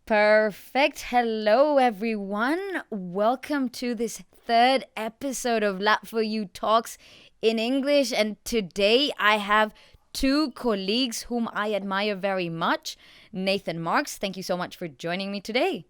Perfect. Hello, everyone. Welcome to this third episode of Lab4U Talks in English. And today I have two colleagues whom I admire very much. Nathan Marks, thank you so much for joining me today.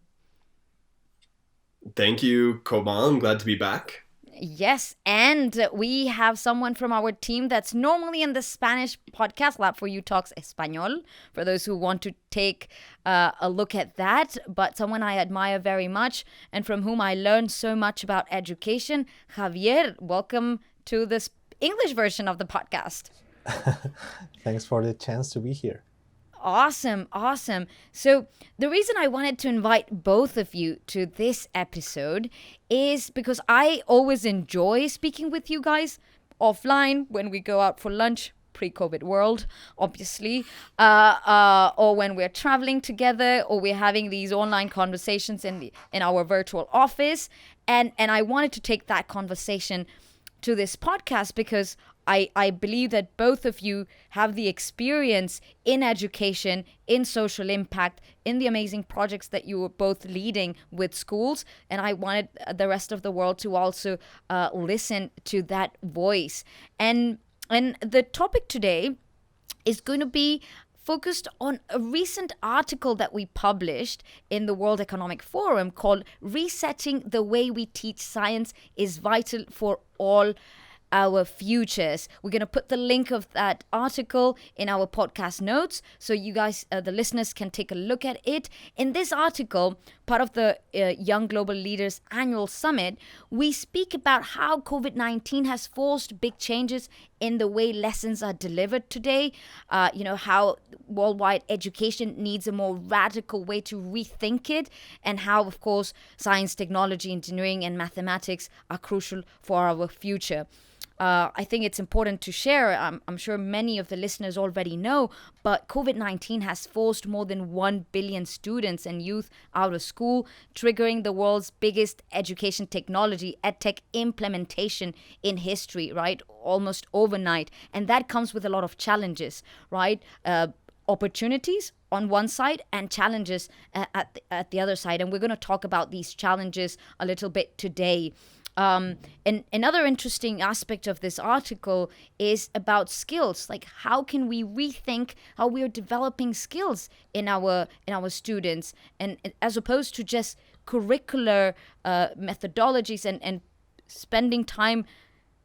Thank you, Komal. I'm glad to be back. Yes, and we have someone from our team that's normally in the Spanish podcast, Lab4U Talks Español, for those who want to take a look at that. But someone I admire very much and from whom I learned so much about education. Javier, welcome to this English version of the podcast. Thanks for the chance to be here. Awesome, awesome. So, the reason I wanted to invite both of you to this episode is because I always enjoy speaking with you guys offline when we go out for lunch, pre-COVID world, obviously, or when we're traveling together, or we're having these online conversations in our virtual office, and I wanted to take that conversation to this podcast because I believe that both of you have the experience in education, in social impact, in the amazing projects that you were both leading with schools. And I wanted the rest of the world to also listen to that voice. And the topic today is going to be focused on a recent article that we published in the World Economic Forum called Resetting the Way We Teach Science is Vital for All Our Futures. We're going to put the link of that article in our podcast notes so you guys, the listeners, can take a look at it. In this article, part of the Young Global Leaders Annual Summit, we speak about how COVID-19 has forced big changes in the way lessons are delivered today. How worldwide education needs a more radical way to rethink it, and how, of course, science, technology, engineering, and mathematics are crucial for our future. I think it's important to share. I'm sure many of the listeners already know, but COVID-19 has forced more than 1 billion students and youth out of school, triggering the world's biggest education technology, edtech implementation in history, right? Almost overnight. And that comes with a lot of challenges, right? Opportunities on one side and challenges at the other side. And we're going to talk about these challenges a little bit today. And another interesting aspect of this article is about skills. Like, how can we rethink how we are developing skills in our students, and as opposed to just curricular methodologies and spending time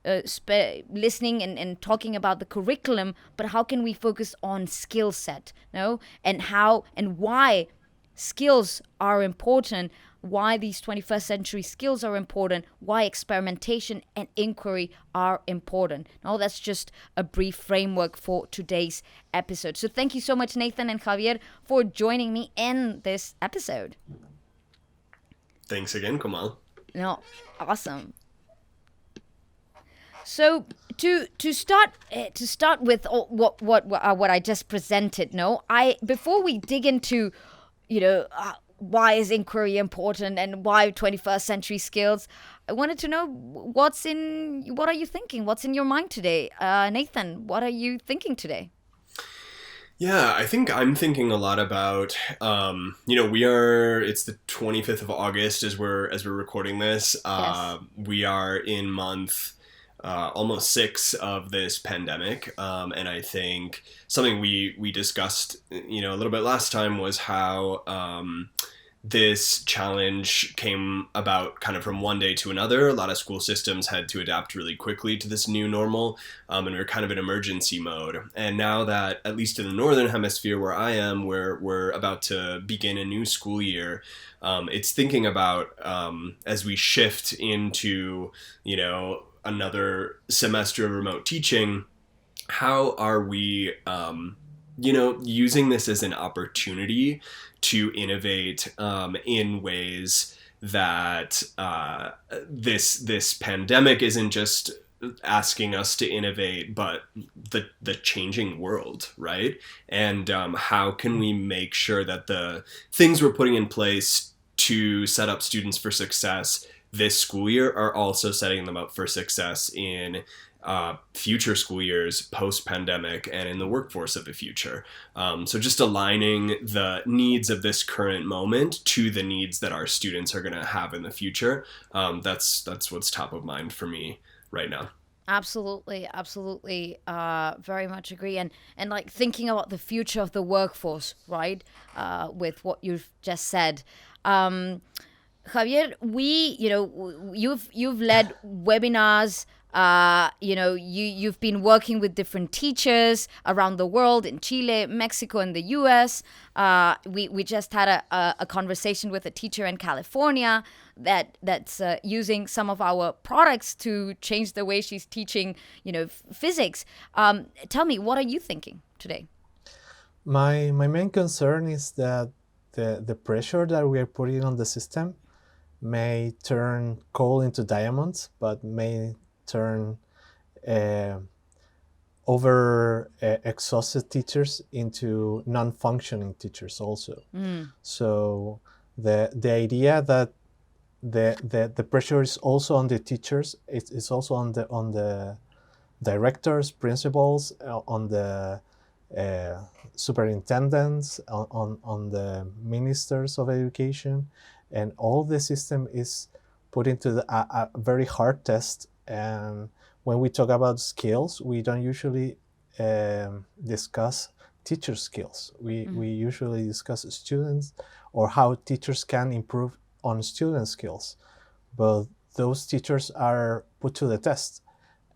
listening and talking about the curriculum, but how can we focus on skill set, and how and why skills are important, why these 21st century skills are important, why experimentation and inquiry are important. Now, that's just a brief framework for today's episode. So thank you so much, Nathan and Javier, for joining me in this episode. Thanks again, Komal. No, awesome. So to start with what I just presented, before we dig into why is inquiry important and why 21st century skills, I wanted to know what are you thinking? What's in your mind today? Nathan, what are you thinking today? Yeah, I think I'm thinking a lot about, it's the 25th of August as we're recording this. Yes. We are in month almost 6 of this pandemic. And I think something we discussed, a little bit last time was how this challenge came about kind of from one day to another. A lot of school systems had to adapt really quickly to this new normal, and we were kind of in emergency mode. And now that, at least in the Northern Hemisphere where I am, where we're about to begin a new school year, it's thinking about as we shift into, another semester of remote teaching, how are we, using this as an opportunity to innovate in ways that this pandemic isn't just asking us to innovate, but the changing world, right? And how can we make sure that the things we're putting in place to set up students for success this school year are also setting them up for success in future school years post-pandemic and in the workforce of the future. So just aligning the needs of this current moment to the needs that our students are going to have in the future. That's what's top of mind for me right now. Absolutely, absolutely. Very much agree. And like thinking about the future of the workforce, right? With what you've just said. Javier, you've led webinars. You've been working with different teachers around the world in Chile, Mexico, and the U.S. We just had a conversation with a teacher in California that's using some of our products to change the way she's teaching, physics. Tell me, what are you thinking today? My main concern is that the pressure that we are putting on the system may turn coal into diamonds, but may turn over exhausted teachers into non-functioning teachers also. So the idea that the pressure is also on the teachers, it's also on the directors, principals, on the superintendents, on the ministers of education, and all the system is put into a very hard test. And when we talk about skills, we don't usually discuss teacher skills. We usually discuss students or how teachers can improve on student skills. But those teachers are put to the test.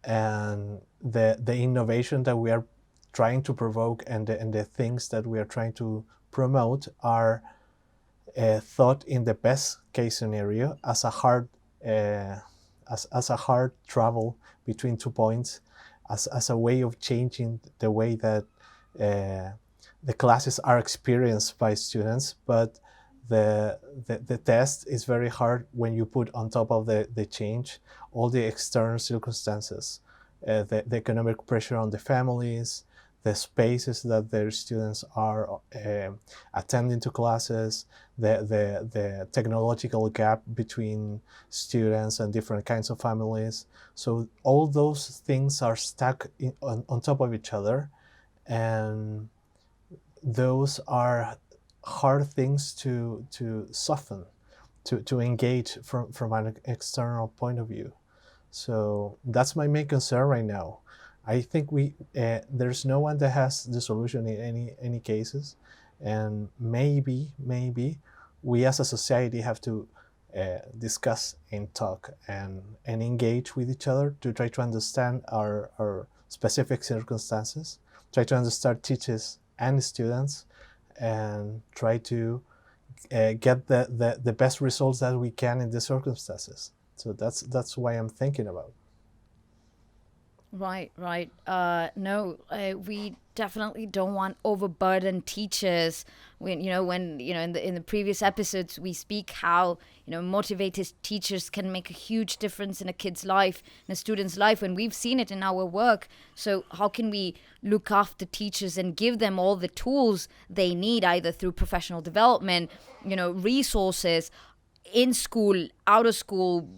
And the innovation that we are trying to provoke and the things that we are trying to promote are thought in the best case scenario as a hard as a hard travel between 2 points, as a way of changing the way that the classes are experienced by students. But the test is very hard when you put on top of the change all the external circumstances, the economic pressure on the families, the spaces that their students are attending to classes, the technological gap between students and different kinds of families. So all those things are stuck on top of each other, and those are hard things to soften, to engage from an external point of view. So that's my main concern right now. I think there's no one that has the solution in any cases, and maybe we as a society have to discuss and talk and engage with each other to try to understand our specific circumstances, try to understand teachers and students, and try to get the best results that we can in the circumstances. So that's why I'm thinking about. Right. No, we definitely don't want overburden teachers. When in the previous episodes we speak how motivated teachers can make a huge difference in a kid's life, in a student's life, and we've seen it in our work. So how can we look after teachers and give them all the tools they need, either through professional development, resources, in school, out of school,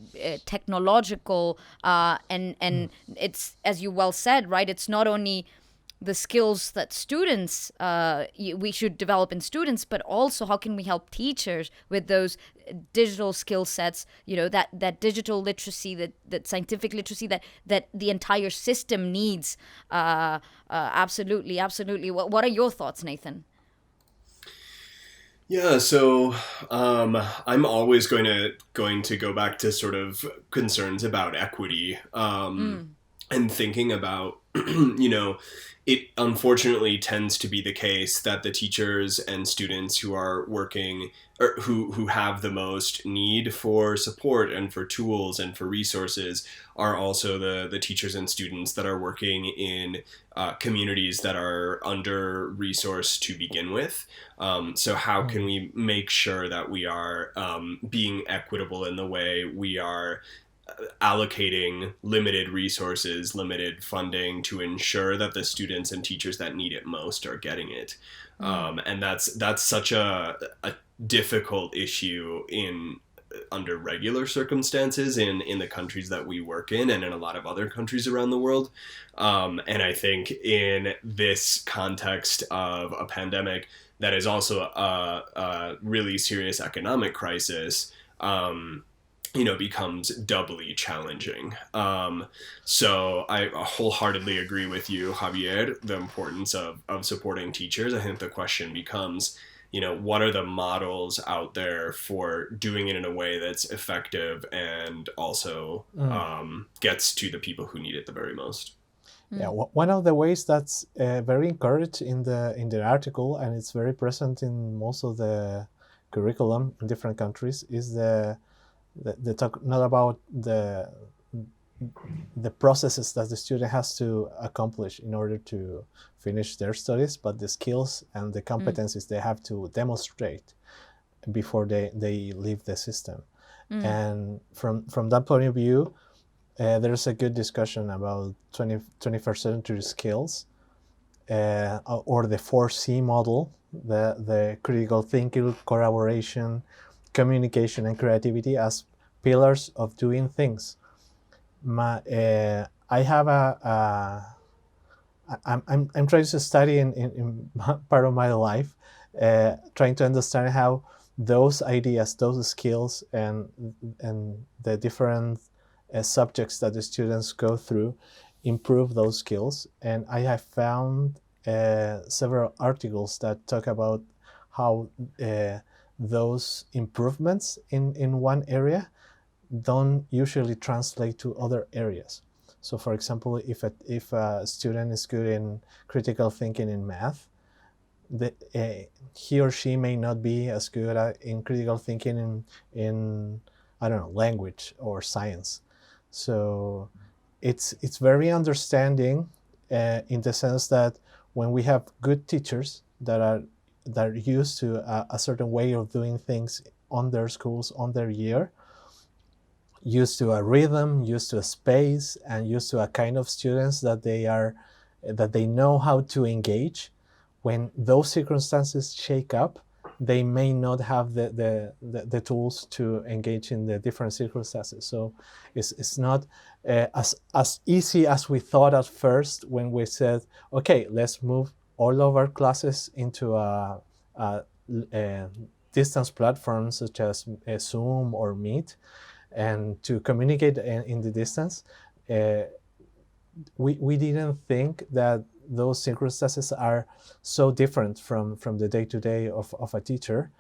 technological, and it's, as you well said, right? It's not only the skills that students we should develop in students, but also how can we help teachers with those digital skill sets? That digital literacy, that scientific literacy that the entire system needs. Absolutely. What are your thoughts, Nathan? Yeah, so I'm always going to go back to sort of concerns about equity, and thinking about it unfortunately tends to be the case that the teachers and students who are working, or who have the most need for support and for tools and for resources, are also the teachers and students that are working in communities that are under-resourced to begin with. So how can we make sure that we are being equitable in the way we are allocating limited resources, limited funding to ensure that the students and teachers that need it most are getting it? And that's such a difficult issue in under regular circumstances in the countries that we work in and in a lot of other countries around the world. And I think in this context of a pandemic that is also a really serious economic crisis, becomes doubly challenging. So I wholeheartedly agree with you, Javier, the importance of supporting teachers. I think the question becomes, what are the models out there for doing it in a way that's effective and also gets to the people who need it the very most? Yeah, one of the ways that's very encouraged in the article, and it's very present in most of the curriculum in different countries, is the talk not about the processes that the student has to accomplish in order to finish their studies, but the skills and the competencies they have to demonstrate before they leave the system. And from that point of view, there's a good discussion about 21st century skills, or the 4C model, the critical thinking, collaboration, communication, and creativity as pillars of doing things. I have I'm trying to study in part of my life, trying to understand how those ideas, those skills, and the different subjects that the students go through improve those skills. And I have found several articles that talk about how those improvements in one area don't usually translate to other areas. So, for example, if a student is good in critical thinking in math, he or she may not be as good in critical thinking in I don't know, language or science. So it's very understanding in the sense that when we have good teachers that are used to a certain way of doing things on their schools, on their year, used to a rhythm, used to a space, and used to a kind of students that they know how to engage. When those circumstances shake up, they may not have the tools to engage in the different circumstances. So it's not as easy as we thought at first when we said, okay, let's move all of our classes into a distance platform such as Zoom or Meet, and to communicate in the distance. We didn't think that those circumstances are so different from the day-to-day of a teacher,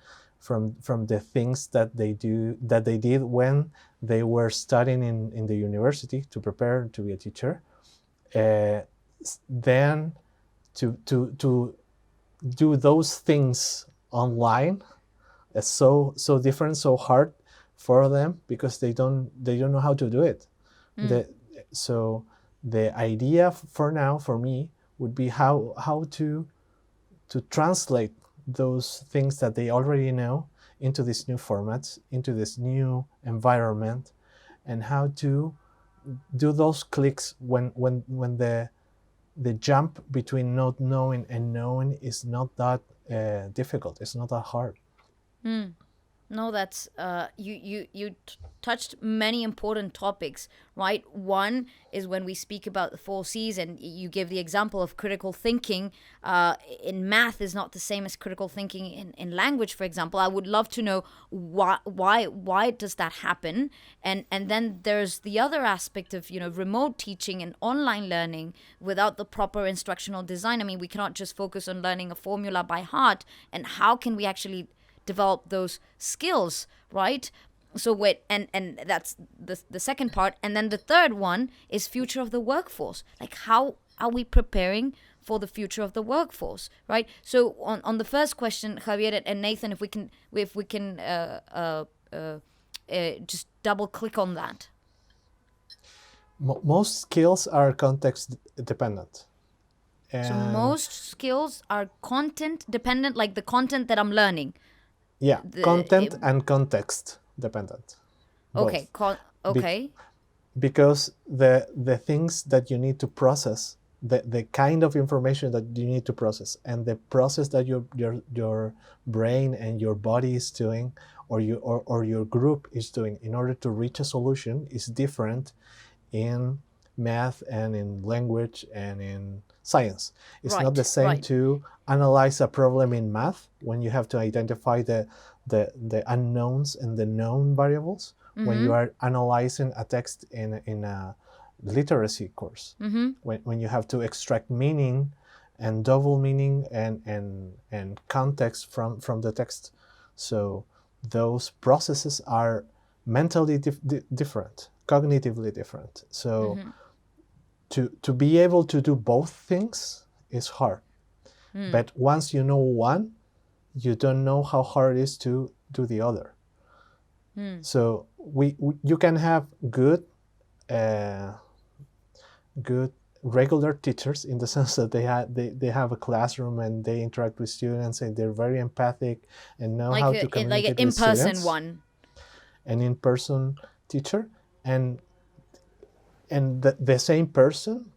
from the things that they did when they were studying in the university to prepare to be a teacher. Then to do those things online is so different, so hard for them, because they don't know how to do it. So the idea for now, for me, would be how to translate those things that they already know into these new formats, into this new environment, and how to do those clicks when the jump between not knowing and knowing is not that difficult. It's not that hard. No, that's you touched many important topics, right? One is when we speak about the 4Cs, and you give the example of critical thinking in math is not the same as critical thinking in language, for example. I would love to know why does that happen, and then there's the other aspect of remote teaching and online learning without the proper instructional design. I mean, we cannot just focus on learning a formula by heart, and how can we actually develop those skills, right? So and that's the second part. And then the third one is future of the workforce. Like, how are we preparing for the future of the workforce, right? So on the first question, Javier and Nathan, if we can just double click on that. Most skills are context dependent. So most skills are content dependent, like the content that I'm learning. Yeah, content and context dependent. Okay, okay. Because the things that you need to process, the kind of information that you need to process, and the process that your brain and your body is doing, or your group is doing in order to reach a solution is different in math and in language and in science. It's not the same to analyze a problem in math when you have to identify the unknowns and the known variables, when you are analyzing a text in a literacy course, when you have to extract meaning and double meaning and context from the text. So those processes are mentally different, cognitively different. So to be able to do both things is hard. But once you know one, you don't know how hard it is to do the other. So you can have good regular teachers, in the sense that they have a classroom and they interact with students and they're very empathic and know how to communicate with students. Like an in-person one. An in-person teacher, and the same person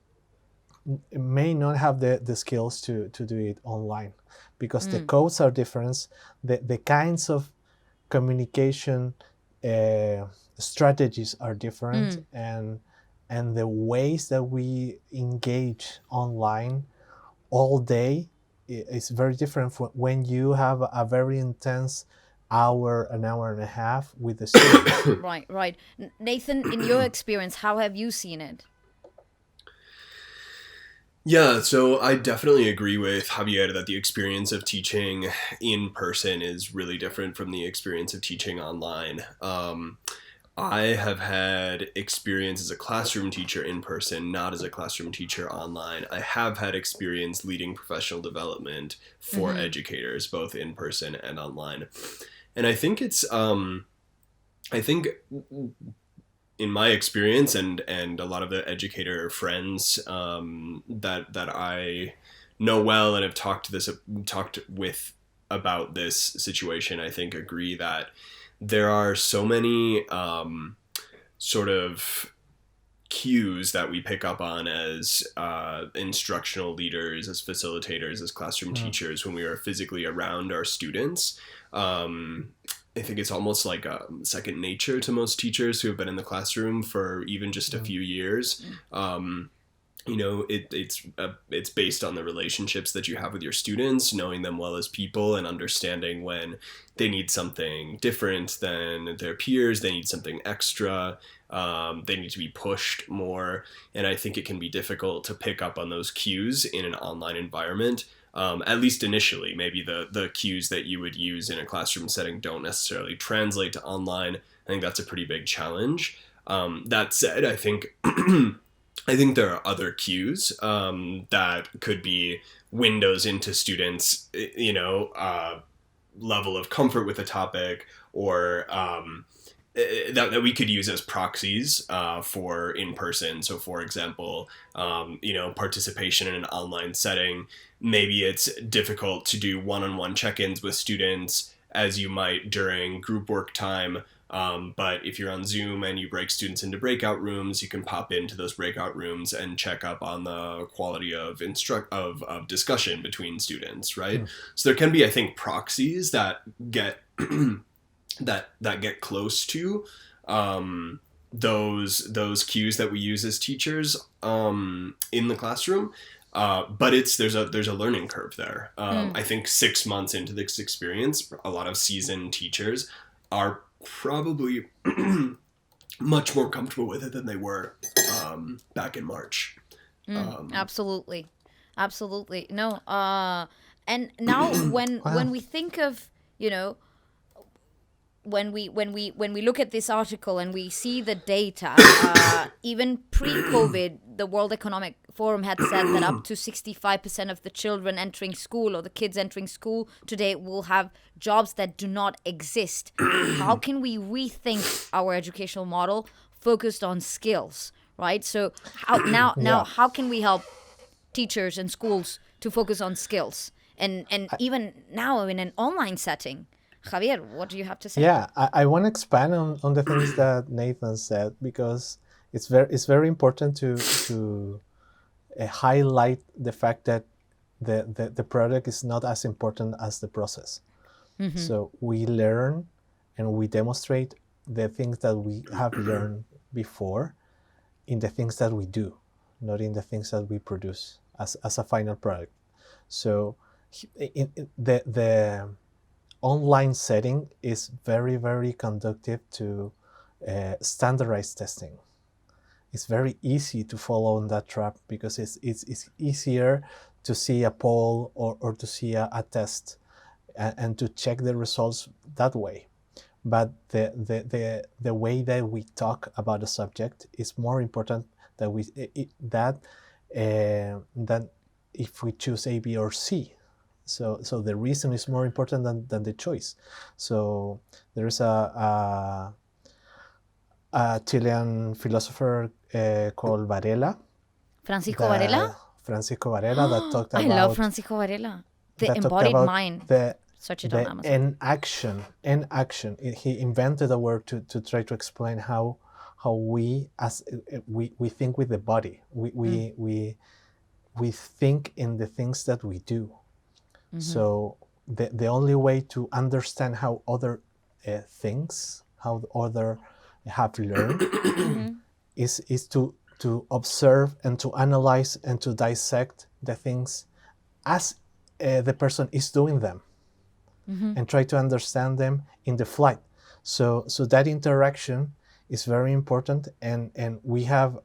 may not have the skills to do it online, because the codes are different, the kinds of communication strategies are different, and the ways that we engage online all day is very different from when you have a very intense an hour and a half with the students. Right. Nathan, in your experience, how have you seen it? Yeah, so I definitely agree with Javier that the experience of teaching in person is really different from the experience of teaching online. I have had experience as a classroom teacher in person, not as a classroom teacher online. I have had experience leading professional development for educators, both in person and online. And I think it's, I think in my experience and a lot of the educator friends that I know well and have talked with about this situation, I think agree that there are so many sort of cues that we pick up on as instructional leaders, as facilitators, as classroom teachers when we are physically around our students. I think it's almost like a second nature to most teachers who have been in the classroom for even just a few years. You know, it's based on the relationships that you have with your students, knowing them well as people and understanding when they need something different than their peers, they need something extra, they need to be pushed more. And I think it can be difficult to pick up on those cues in an online environment. At least initially. Maybe the cues that you would use in a classroom setting don't necessarily translate to online. I think that's a pretty big challenge. That said, I think I think there are other cues that could be windows into students, level of comfort with a topic, or that we could use as proxies for in-person. So for example, participation in an online setting, maybe it's difficult to do one-on-one check-ins with students as you might during group work time. But if you're on Zoom and you break students into breakout rooms, you can pop into those breakout rooms and check up on the quality of of discussion between students, right? So there can be, I think, proxies that get that get close to those cues that we use as teachers in the classroom. But there's a learning curve there. I think 6 months into this experience, a lot of seasoned teachers are probably much more comfortable with it than they were back in March. Absolutely. No. And now when we think of, when we look at this article and we see the data, even pre-COVID, the World Economic Forum had said that up to 65% of the children entering school, or the kids entering school today, will have jobs that do not exist. How can we rethink our educational model focused on skills, right? So how can we help teachers and schools to focus on skills, and even now in an online setting? Javier, what do you have to say? Yeah, I want to expand on the things that Nathan said, because it's very important to highlight the fact that the product is not as important as the process. So we learn and we demonstrate the things that we have learned before in the things that we do, not in the things that we produce as a final product. So the online setting is very, very conducive to standardized testing. It's very easy to follow in that trap because it's easier to see a poll or to see a test and to check the results that way. But the way that we talk about a subject is more important than than if we choose A, B, or C. So the reason is more important than the choice. So there is a Chilean philosopher called Varela. Francisco Varela? Francisco Varela that talked about. I love Francisco Varela. The that talked embodied about mind. Search it on the Amazon. in action. He invented a word to try to explain how we think with the body. We think in the things that we do. So the only way to understand how other things, how other have learned, is to observe and to analyze and to dissect the things as the person is doing them, and try to understand them in the flight. So that interaction is very important, and we have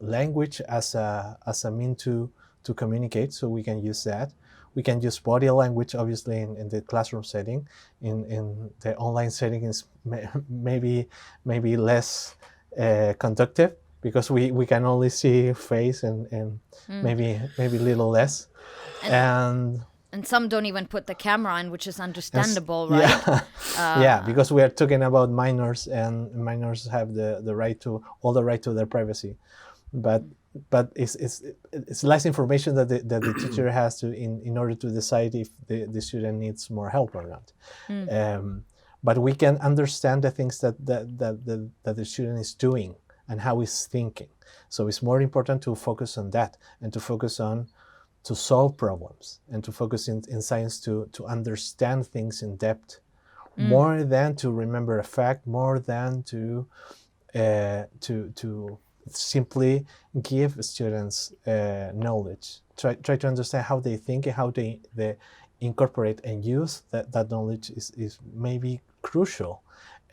language as a mean to communicate, so we can use that. We can use body language, obviously, in the classroom setting. In the online setting is maybe less conductive because we can only see face and maybe little less. And some don't even put the camera on, which is understandable, right? Yeah, because we are talking about minors, and minors have the right to their privacy, but it's less information that the teacher has to in order to decide if the student needs more help or not. But we can understand the things that the student is doing and how he's thinking. So it's more important to focus on that and to focus on to solve problems and to focus in science to understand things in depth, more than to remember a fact, more than to simply give students knowledge. Try to understand how they think and how they incorporate and use that knowledge is maybe crucial.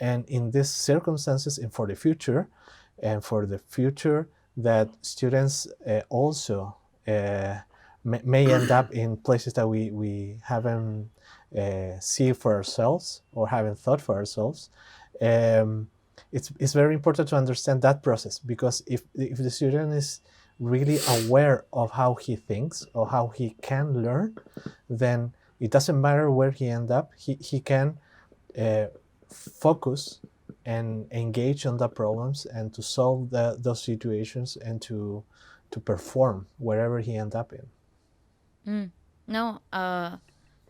And in these circumstances and for the future, that students also may end up in places that we haven't seen for ourselves or haven't thought for ourselves. It's very important to understand that process, because if the student is really aware of how he thinks or how he can learn, then it doesn't matter where he ends up. He can focus and engage on the problems and to solve those situations and to perform wherever he ends up in. No,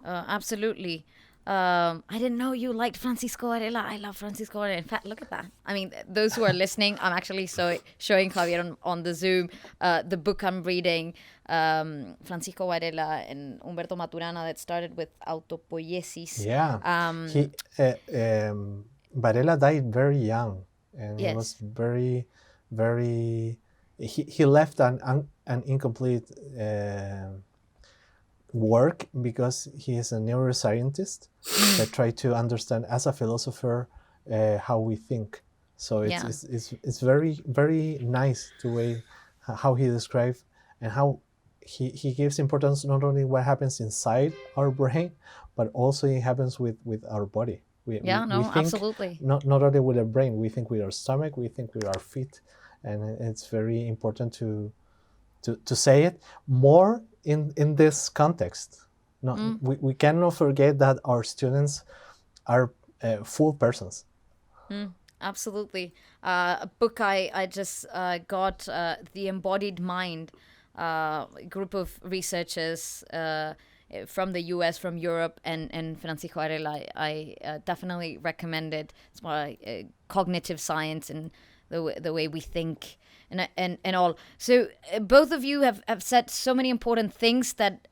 absolutely. I didn't know you liked Francisco Varela. I love Francisco Varela. In fact, look at that. I mean, those who are listening, I'm actually showing Javier on the Zoom the book I'm reading, Francisco Varela and Humberto Maturana, that started with autopoiesis. Yeah. Varela died very young, and Yes. He was very, very. He left an incomplete work because he is a neuroscientist that tried to understand as a philosopher how we think. So it's very, very nice the way how he describes and how he gives importance not only what happens inside our brain, but also it happens with our body. We think absolutely. Not only with our brain, we think with our stomach, we think with our feet, and it's very important to say it more in this context. We cannot forget that our students are full persons. Absolutely. A book I just got, The Embodied Mind, a group of researchers from the US, from Europe, and Francisco Varela. I definitely recommend it. It's more cognitive science and the way we think and all. So both of you have said so many important things that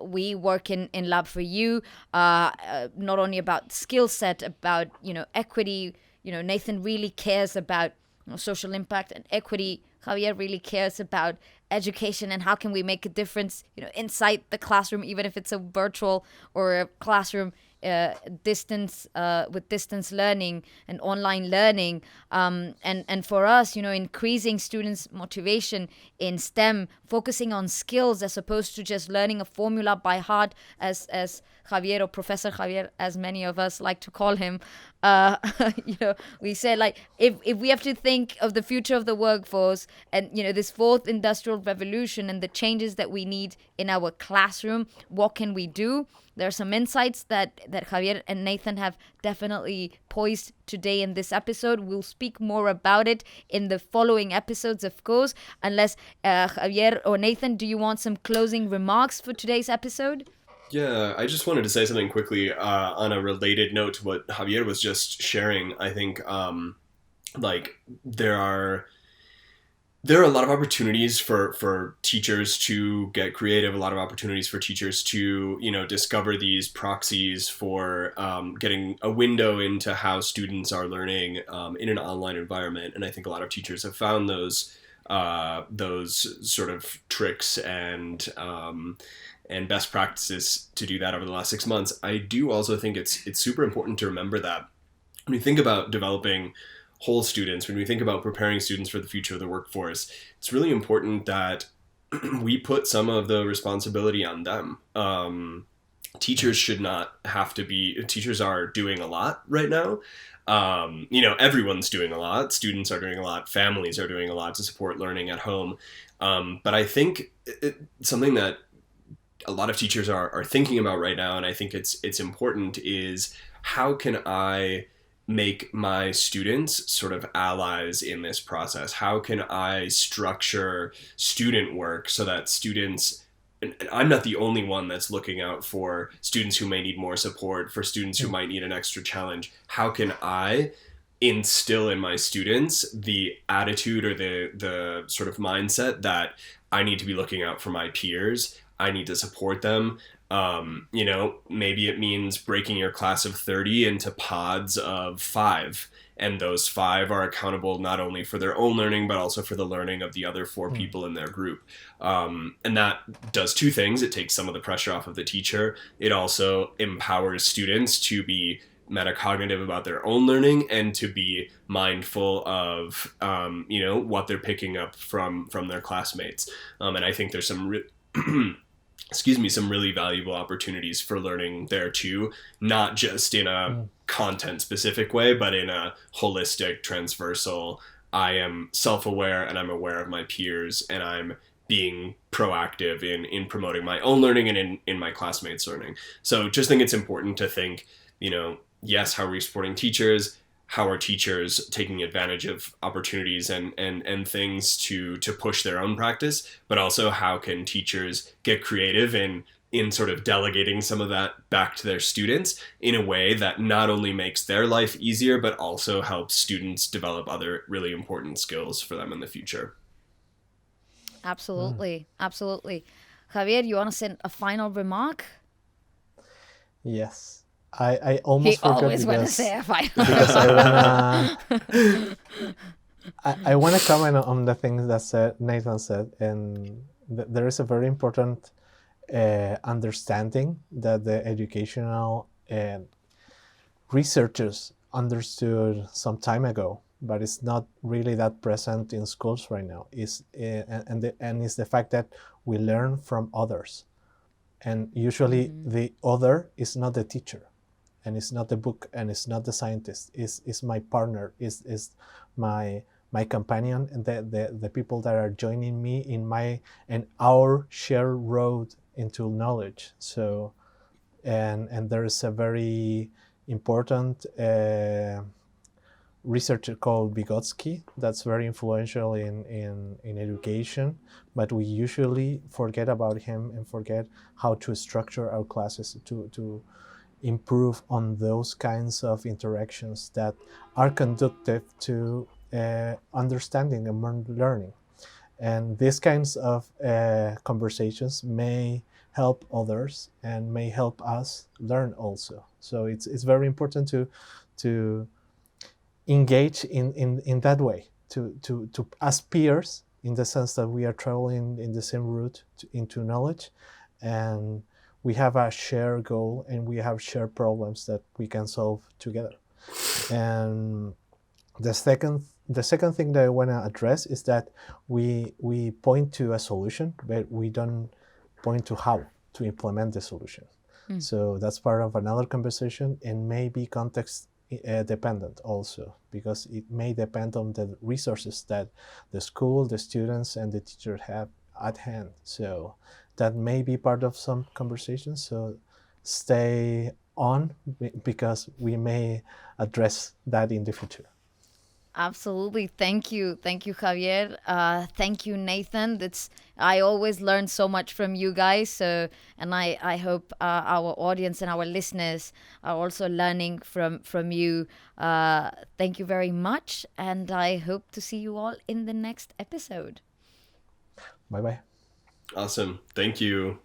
we work in Lab4U, not only about skill set, about equity. Nathan really cares about social impact and equity. Javier really cares about education and how can we make a difference, inside the classroom, even if it's a virtual or a classroom distance with distance learning and online learning, and for us, increasing students' motivation in STEM, focusing on skills as opposed to just learning a formula by heart, as Javier, or Professor Javier, as many of us like to call him. We said, like, if we have to think of the future of the workforce and this fourth industrial revolution and the changes that we need in our classroom, what can we do? There are some insights that Javier and Nathan have definitely poised today in this episode. We'll speak more about it in the following episodes, of course, unless Javier or Nathan, do you want some closing remarks for today's episode? Yeah, I just wanted to say something quickly on a related note to what Javier was just sharing. I think there are a lot of opportunities for teachers to get creative, a lot of opportunities for teachers to, discover these proxies for getting a window into how students are learning in an online environment. And I think a lot of teachers have found those sort of tricks and best practices to do that over the last 6 months. I do also think it's super important to remember that when we think about developing whole students, when we think about preparing students for the future of the workforce, it's really important that we put some of the responsibility on them. Teachers should not have to be, teachers are doing a lot right now. Everyone's doing a lot. Students are doing a lot. Families are doing a lot to support learning at home. But I think something that a lot of teachers are thinking about right now, and I think it's important, is how can I make my students sort of allies in this process? How can I structure student work so that students, and I'm not the only one that's looking out for students who may need more support, for students who might need an extra challenge. How can I instill in my students the attitude or the sort of mindset that I need to be looking out for my peers, I need to support them. Maybe it means breaking your class of 30 into pods of 5. And those 5 are accountable not only for their own learning, but also for the learning of the other 4 people in their group. And that does 2 things. It takes some of the pressure off of the teacher. It also empowers students to be metacognitive about their own learning and to be mindful of, what they're picking up from their classmates. And I think there's some some really valuable opportunities for learning there too, not just in a content specific way, but in a holistic, transversal, I am self-aware and I'm aware of my peers and I'm being proactive in promoting my own learning and in my classmates' learning. So just think it's important to think, yes, how are we supporting teachers? How are teachers taking advantage of opportunities and things to push their own practice, but also how can teachers get creative in sort of delegating some of that back to their students in a way that not only makes their life easier, but also helps students develop other really important skills for them in the future. Absolutely. Absolutely. Javier, you want to send a final remark? Yes. I almost forgot always want to say a final because I want to comment on the things that Nathan said, and there is a very important understanding that the educational researchers understood some time ago, but it's not really that present in schools right now. It's the fact that we learn from others, and usually the other is not the teacher. And it's not the book, and it's not the scientist. It's my partner, is my companion, and the people that are joining me in our shared road into knowledge. So, and there is a very important researcher called Vygotsky that's very influential in education, but we usually forget about him and forget how to structure our classes to improve on those kinds of interactions that are conducive to understanding and more learning. And these kinds of conversations may help others and may help us learn also. So it's very important to engage in that way, to as peers, in the sense that we are traveling in the same route into knowledge, and we have a shared goal and we have shared problems that we can solve together. And the second thing that I want to address is that we point to a solution, but we don't point to how to implement the solution. So that's part of another conversation, and maybe context dependent also, because it may depend on the resources that the school, the students, and the teacher have at hand. So that may be part of some conversations. So stay on, because we may address that in the future. Absolutely. Thank you, Javier. Thank you, Nathan. I always learn so much from you guys. So, and I hope our audience and our listeners are also learning from you. Thank you very much, and I hope to see you all in the next episode. Bye bye. Awesome. Thank you.